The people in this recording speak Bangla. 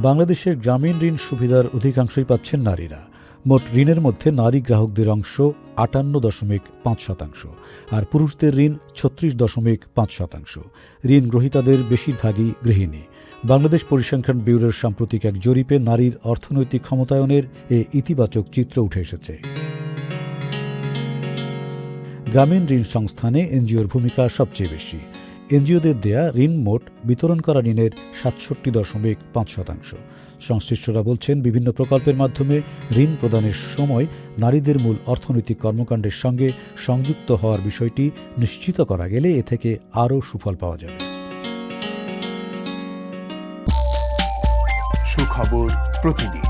বাংলাদেশের গ্রামীণ ঋণ সুবিধার অধিকাংশই পাচ্ছেন নারীরা। মোট ঋণের মধ্যে নারী গ্রাহকদের অংশ ৫৮.৫%, আর পুরুষদের ঋণ ৩৬.৫%। ঋণ গ্রহীতাদের বেশিরভাগই গৃহিণী। বাংলাদেশ পরিসংখ্যান ব্যুরোর সাম্প্রতিক এক জরিপে নারীর অর্থনৈতিক ক্ষমতায়নের ইতিবাচক চিত্র উঠে এসেছে। গ্রামীণ ঋণ সংস্থানে এনজিওর ভূমিকা সবচেয়ে বেশি। এনজিওদের দেয়া ঋণ মোট বিতরণ করা ঋণের ৬৭.৫%। সংশ্লিষ্টরা বলছেন, বিভিন্ন প্রকল্পের মাধ্যমে ঋণ প্রদানের সময় নারীদের মূল অর্থনৈতিক কর্মকাণ্ডের সঙ্গে সংযুক্ত হওয়ার বিষয়টি নিশ্চিত করা গেলে এ থেকে আরও সুফল পাওয়া যাবে। সুখবর প্রতিদিন।